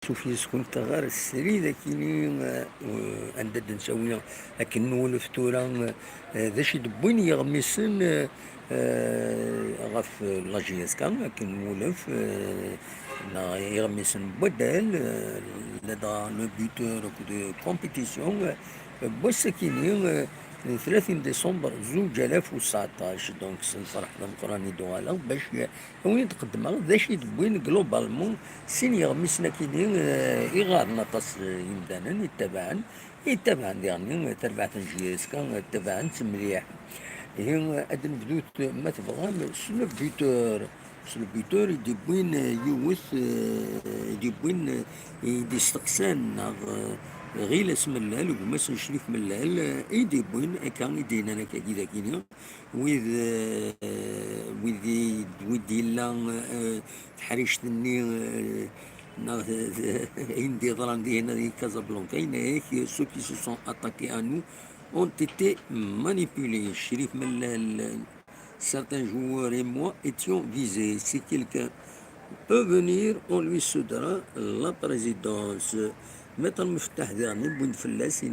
شوفي كنت غير السري ذاكيني عندد نسوي لكن نولف تورا ذا شي دبوين يغمسن غف لاجيس كان لكن نولف يغمسن بدل لدى لو بيتور دو كومبيتيسيون بس كيني 30 ديسمبر 2019 دونك الفرح المقراني دوالا باش وين تقدم ذا شي دوين جلوبالمون سين يغمسنا كيدين يغادنا طاس يمدانا يتبعن يعني تربعة نجيس كان يتبعن مليح هي ادن بدوت ما تبغى سلو بيتور يدي بوين يوث يدي بوين يدي استقسان غير اسم اللال ومس شريف من اللال ايدي بوين كان يدينا انا كي كينيا ويذ ويدي لا تحريش الني عندي ظلام دي هنا دي كازابلانكا هنا سو كي سو سون اتاكي ا نو ont été manipulés. Chérif Mellal, certains joueurs et moi étions visés. Si quelqu'un peut venir, on lui cédera la présidence. Maintenant, Miftah dernier, Boun Fellas,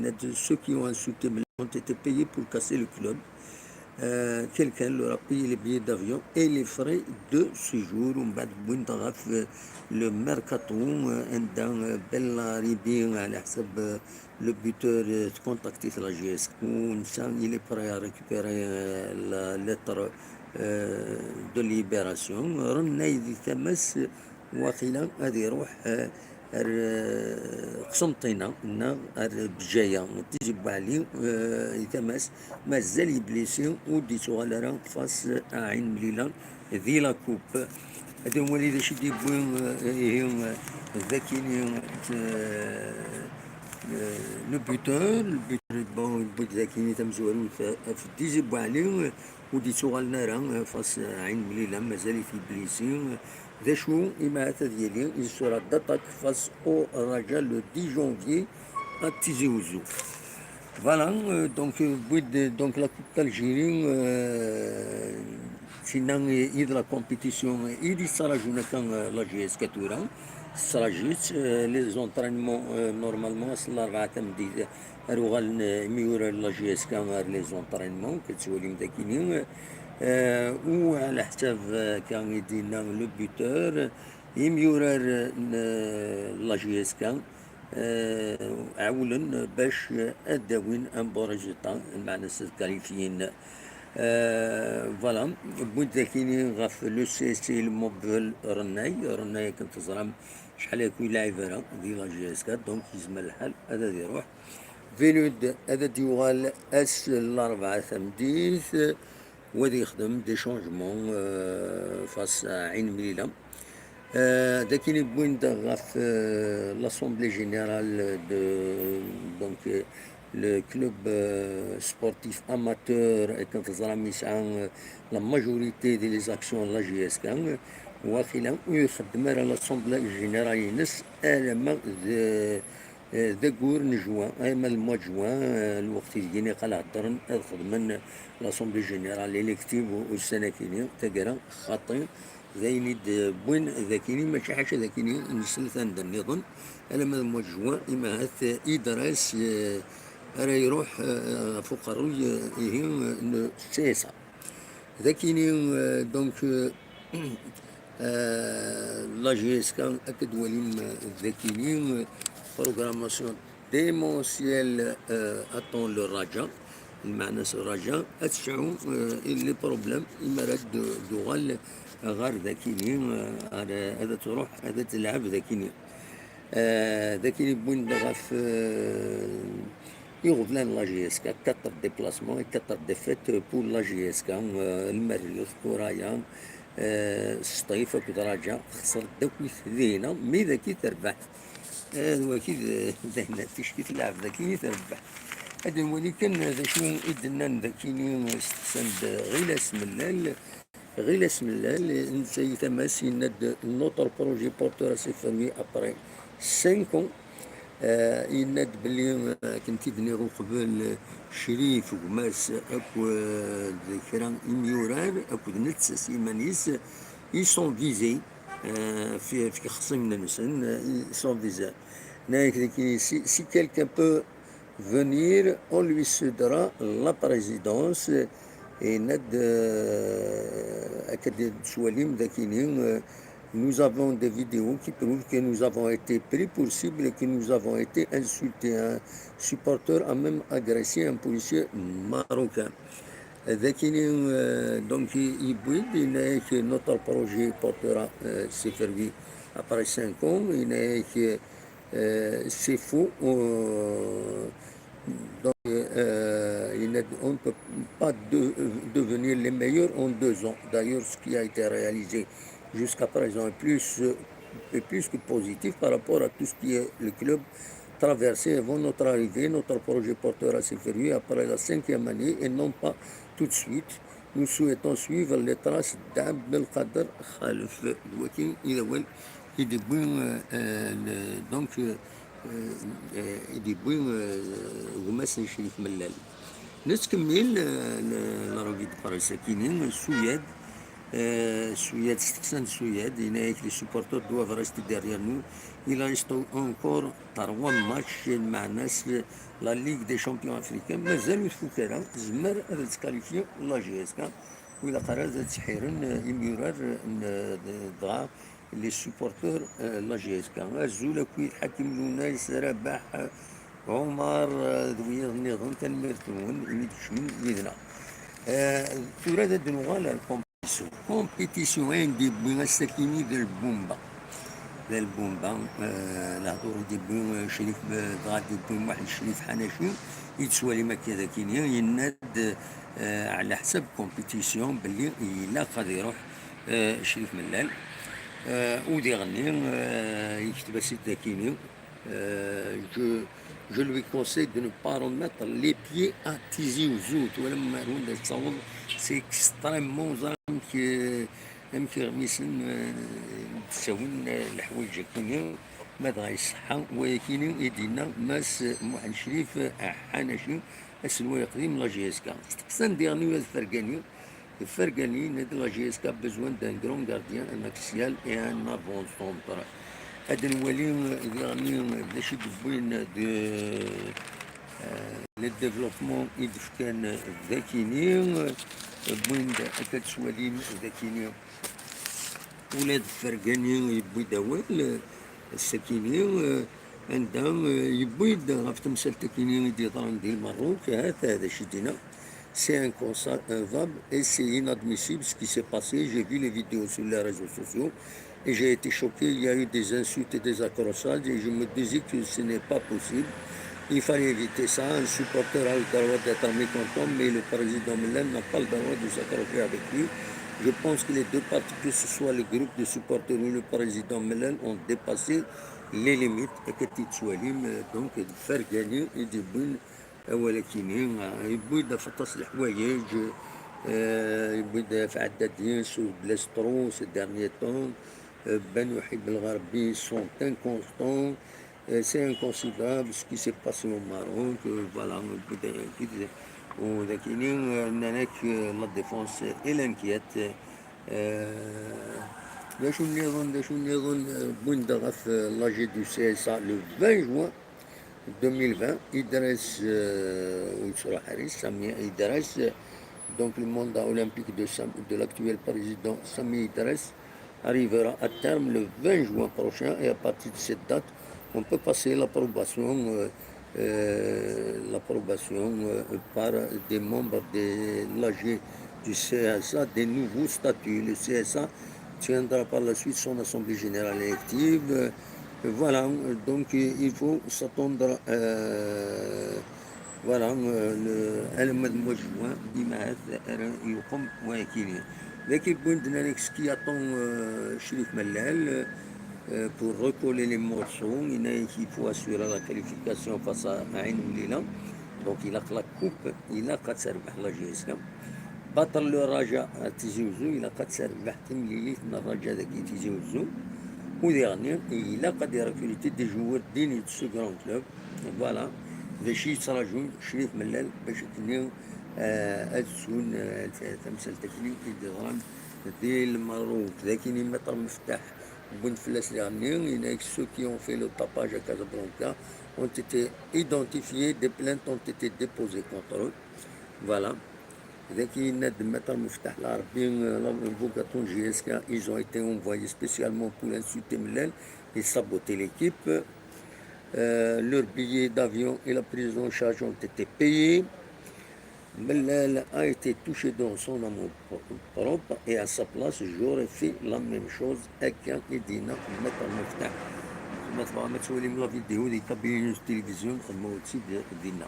ceux qui ont insulté Mellal ont été payés pour casser le club. Quelqu'un leur a payé les billets d'avion et les frais de séjour. Le mercato عند بلا ريبي على حسب le buteur contacté la GS ونسان il est prêt à récupérer la lettre de libération رنا يدي تمس واقيلا غادي يروح قسنطينة بجاية تجيب عليه يتمس مازال يبليسي ودي سوالرا فاس عين مليلة ذي لا كوب هذا هو اللي شي يديبون هي ذاكيني لو بوتور بون ذاكيني تمزورون في ديجيبو عليه ودي سوالنا راه فاس عين مليلة مازال في بليسي ذا شو إماعة ديالي il sera d'attaque face au Raja le 10 janvier à Tizi Ouzou. Voilà, donc la Coupe d'Algérie, sinon il de la compétition, il y sera la GS Katoura, sera juste les entraînements normalement, c'est la تمدي روغال ميور la GS كان les entraînements كتسولي مداكينين وعلى حساب كان يدينا لو بوتور يميورر لا جي اس كان عولا باش اداوين ان بون ريزولتا المعنى كاليفيين فوالا بوينت ذاكيني غاف لو سي سي الموبل رناي كنت تزرم شحال يكون لاعب راه دي لا جي اس كا دونك يزمل الحال هذا يروح فيلود هذا ديوغال اس الاربعة ثمديث وذي يخدم دي شونجمون فاس عين مليلة ذاك اللي بوين غاف لاسومبلي جينيرال دو دونك لو كلوب سبورتيف اماتور كانت زرامي يسعى لا ماجوريتي دي لي زاكسيون لا جي اس كان واخيلا ويخدم على لاسومبلي جينيرال ينس الما ذا كور نجوا ايما الموا جوان الوقت يجيني قال هضرن خدمن لاسومبلي جينيرال الكتيف والسناكيني تقرا خاطي ذايني بوين ذاكيني ماشي حاجه ذاكيني نسلثان دا النظام على ما الموا جوان اما هاث ادراس راه يروح فقراوي هي السياسه ذاكيني دونك لا جي اس كان اكد وليم ذاكيني programmation démentielle attend le Raja المعنى الرجاء أتشعو اللي بروبلم المراد دوغال غار ذاكيني هذا تروح هذا تلعب ذاكيني ذاكيني بوين دغاف يغفلان لا جي اس كا 4 ديبلاسمون 4 ديفيت بور لا جي اس كا المريوث كورايا السطيف كدراجة خسر داكويث ذينا مي ذاكي تربح هذا اكيد ذهنا تشكي تلعب ذاكي تربح هذا هو اللي كان هذا شنو يدنا ذاكيني استحسن غير اسم الله نسي تماسي ند نوتر بروجي بورتور سي فامي ابري 5 ans يند بلي كنت بني قبل شريف وماس اكو ذكران ميورال اكو نتس سيمانيس ils sont visés في خصم نسن sans visa. Si quelqu'un peut venir, on lui cédera la présidence et nous avons des vidéos qui prouvent que nous avons été pris pour cible et que nous avons été insultés. Un supporter a même agressé un policier marocain. Donc, il n'est que notre projet portera ses fruits après 5 ans. C'est faux. On ne peut pas devenir les meilleurs en 2 ans. D'ailleurs, ce qui a été réalisé jusqu'à présent est plus que positif par rapport à tout ce qui est le club traversé avant notre arrivée. Notre projet portera ses fruits après la 5e année et non pas tout de suite. Nous souhaitons suivre les traces d'Abdelkader Khalif. Donc, يديبوي غماس شريف ملال نتكمل الراجل الساكنين السويد السويد استحسن السويد هناك لي سوبورتور دوافو ريستي ديريير نو إلا ريستو أونكور 3 ماتش مع ناس لا ليغ دي شامبيون افريكان مازالو الفكرة زمر تكاليفيو لا جي اس كا وإلا قرا تحيرن يميرار دغا لي سوبورتور لا جي اس كا الزولا كوي الحكيم لونايس رباح عمر ذوي النظام تنمرتون يمدشمن يدنا ثورة دنوغال الكومبيتيسيون عندي بوين السكيني ديال البومبا الهضور دي بوين شريف غادي بوين واحد شريف حناشي يتسوالي ما كذا كينيا يناد على حسب كومبيتيسيون باللي إلا قادر يروح شريف ملال ودي غني يكتب سيد كينيا je lui conseille de ne pas remettre les pieds à Tizi Ouzou. C'est extrêmement يمكن غميسن تساوين الحوايج كينيا ما دغا يصحى ولكن يدينا ماس محمد شريف حناشي السلوى قديم لا جي اس كا استقسان ديرني الفرقاني نادي لا جي اس كا بزوان دان كرون غارديان ان اكسيال اي ان افون سونتر هذا الولي غني باش يدبوين دو للديفلوبمون يدف كان ذاكيني بوين كتسوالين ذاكيني ولاد فرقاني يبوي دوال السكيني عندهم يبوي غاف تمثال تكيني دي ضرن ديال المروك هذا شي دينا c'est inconcevable et c'est inadmissible ce qui s'est passé. J'ai vu les vidéos sur les réseaux sociaux et j'ai été choqué. Il y a eu des insultes et des accrochages et je me disais que ce n'est pas possible. Il fallait éviter ça. Un supporter a le droit d'être mécontent, mais le président Melen n'a pas le droit de s'accrocher avec lui. Je pense que les deux parties, que ce soit le groupe de supporters ou le président Melen, ont dépassé les limites et que Titsoualim, donc, de faire gagner et de bonnes. ولكن يبغي يدافع تصل الحوايج يبغي يدافع عدادين سو بلاسترو سي ديرني طون بنو يحب الغربي سون انكونستون سي انكونسيدابل سكي سي باسي او ماروك فوالا ولكن هناك لا ديفونس اي لانكيات باش نظن بوين دغا في لاجي دو سي اس لو 20 جوان 2020, Idriss Idriss, donc le mandat olympique de l'actuel président Sami Idriss arrivera à terme le 20 juin prochain et à partir de cette date, on peut passer l'approbation par des membres de l'AG du CSA des nouveaux statuts. Le CSA tiendra par la suite son assemblée générale élective. Voilà, donc il faut s'attendre voilà الموضوع juin بما يقوم وكيلي لكن بوندنا ce qui attend شريف ملال pour recoller les morceaux il faut assurer la qualification face à عين وليلة donc il a la coupe il a قد سربح لا جي اس كا بطل الرجاء تيزي وزو il a قد سربح تمليليت من الرجاء ذاك تيزي وزو il a قد recruté des joueurs dignes de ce grand club. Voilà. باش يتراجعون شريف ملال باش يكونوا تمثل تكنيك ديال المغرب ديال المغرب لكن مطر مفتاح Bounfles dernier, ceux qui ont fait le tapage à Casablanca ont été identifiés, des plaintes ont été déposées contre eux. Voilà. Ils ont été envoyés spécialement pour insulter Mlel et saboter l'équipe. Leurs billets d'avion et la prise en charge ont été payés. Mlel a été touché dans son amour propre et à sa place, j'aurais fait la même chose avec un Edina mettre المفتاح. ما تسولي من لا فيديو اللي كابين التلفزيون خدموا تسي دينا.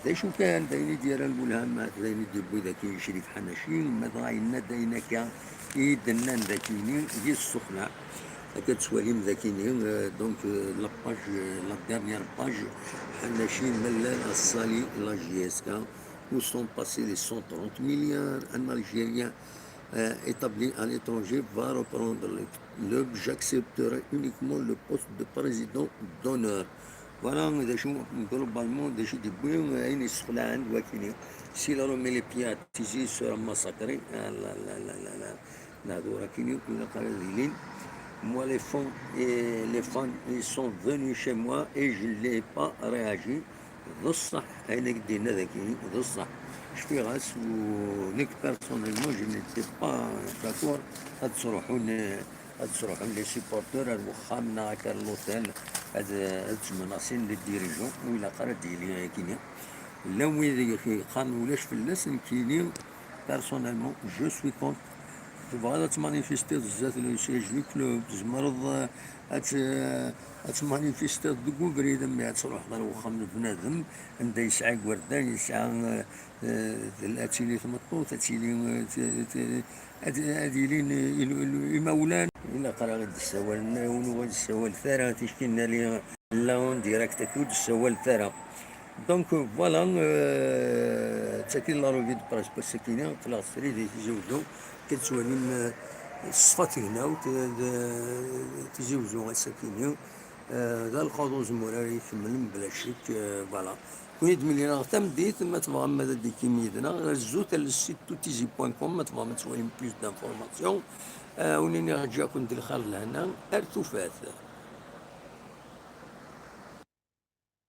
ذا شو كان دايني ديال الملهمات دايني ديال ذاك شريف حناشين ما ضايلنا داينا كان يدنا ذاكيني ديال السخنة كتسوالي ذاكيني دونك لاباج لا ديرنيير باج حناشين ملال الصالي لا جي اس كا où sont passés les 130 milliards. Un Algérien établi à l'étranger va reprendre le club. J'accepterai uniquement le poste de président d'honneur. Voilà, globalement, des choses de bien, une histoire de si l'on met les pieds à Tizi sera massacré. Moi, les fans, ils sont venus chez moi et je n'ai pas réagi. ذو الصح هينك دينا ذاكي ذو الصح شفي غاس ونيك بيرسونيلمون جو نيتي با داكور هاد تروحون لي سيبورتور هاد وخامنا هاكا لوتيل هاد تمناصين لي ديريجون وإلا قرا ديالي كينيا لا وين خان ولاش فلاس كيني بيرسونيلمون جو سوي كونت تبغى تمانيفيستي بزاف لو كلوب تزمرض تمانيفيستي دوكو بريد ملي تروح للوخام بنادم عنده يسعى وردان يسعى الاتيلي تمطو تاتيلي هادي لين مولان إلا قرا غير السوال ونو السوال ثرا تشكينا لي لاون ديريكت كود السوال ثرا دونك فوالا تاكين لا روفي دو براس بسكينه في لاصري دي تزوجو كتسوالي الصفات هنا وتزوجو السكينه ذا الخضوز موراي يكمل بلا شك فوالا كونيت ملي راه تمديت ما تبغى ماذا دي كيميدنا غزوت السيت توتيزي بوان كوم ما تبغى تسوالي بلوس دانفورماسيون ونيني رجع كنت الخال لهنا ارتفات